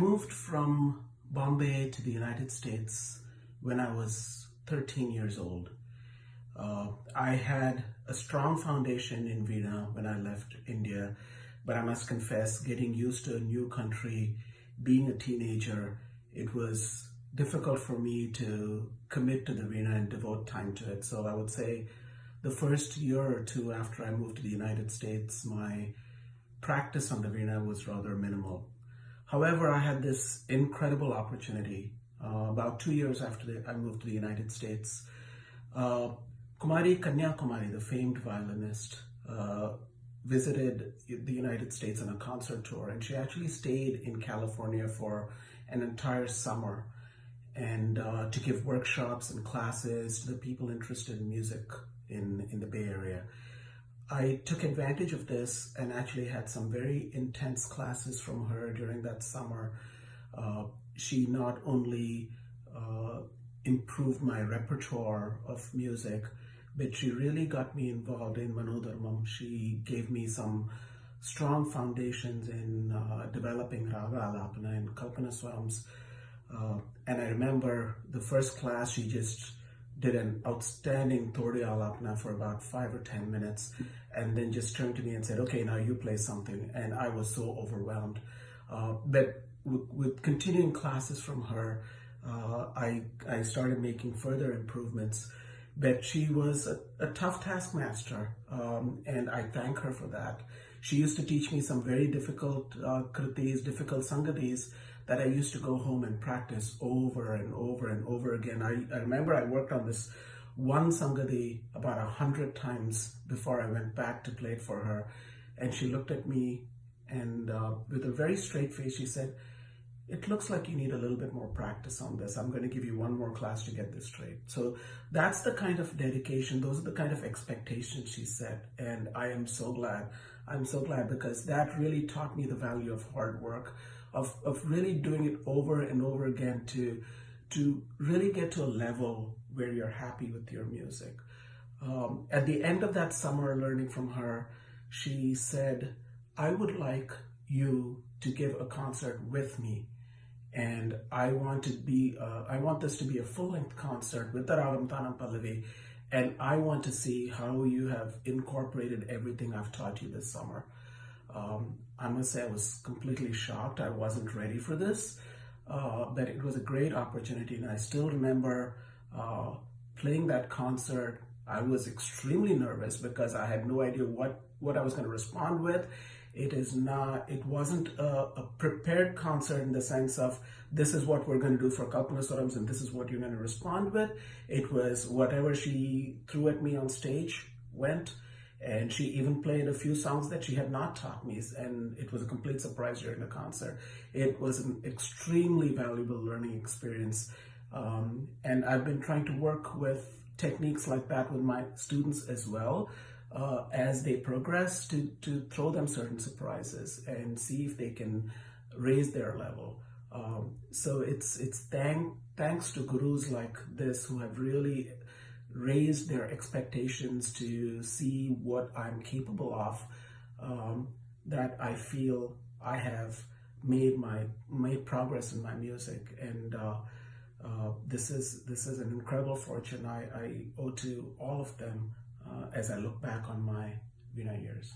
moved from Bombay to the United States when I was 13 years old. I had a strong foundation in Veena when I left India, but I must confess, getting used to a new country, being a teenager, it was difficult for me to commit to the Veena and devote time to it. So I would say the first year or two after I moved to the United States, my practice on the Veena was rather minimal. However, I had this incredible opportunity about 2 years after I moved to the United States. Kanyakumari, the famed violinist, visited the United States on a concert tour, and she actually stayed in California for an entire summer and to give workshops and classes to the people interested in music in the Bay Area. I took advantage of this and actually had some very intense classes from her during that summer. She not only improved my repertoire of music, but she really got me involved in Manodharmam. She gave me some strong foundations in developing Raga Alapana and Kalpana Swarams. And I remember the first class, she just did an outstanding Todi Alapana for about 5 or 10 minutes, and then just turned to me and said, okay, now you play something. And I was so overwhelmed. But with continuing classes from her, I started making further improvements. But she was a tough taskmaster, and I thank her for that. She used to teach me some very difficult kritis, difficult sangadis that I used to go home and practice over and over and over again. I remember I worked on this one sangadi about 100 times before I went back to play it for her. And she looked at me and with a very straight face, she said, it looks like you need a little bit more practice on this. I'm going to give you one more class to get this straight. So that's the kind of dedication, those are the kind of expectations she set. And I am so glad. I'm so glad because that really taught me the value of hard work, of really doing it over and over again to really get to a level where you're happy with your music. At the end of that summer learning from her, she said, I would like you to give a concert with me. And I want this to be a full-length concert with the Ragam Tanam Pallavi, and I want to see how you have incorporated everything I've taught you this summer. I must say I was completely shocked. I wasn't ready for this, but it was a great opportunity, and I still remember playing that concert. I was extremely nervous because I had no idea what I was going to respond with. It wasn't a prepared concert in the sense of this is what we're going to do for Kalpana Swarams and this is what you're going to respond with. It was whatever she threw at me on stage went, and she even played a few songs that she had not taught me, and it was a complete surprise during the concert. It was an extremely valuable learning experience, and I've been trying to work with techniques like that with my students as well. As they progress, to throw them certain surprises and see if they can raise their level. So it's thanks to gurus like this who have really raised their expectations to see what I'm capable of, that I feel I have made progress in my music, and this is an incredible fortune I owe to all of them as I look back on my Veena years.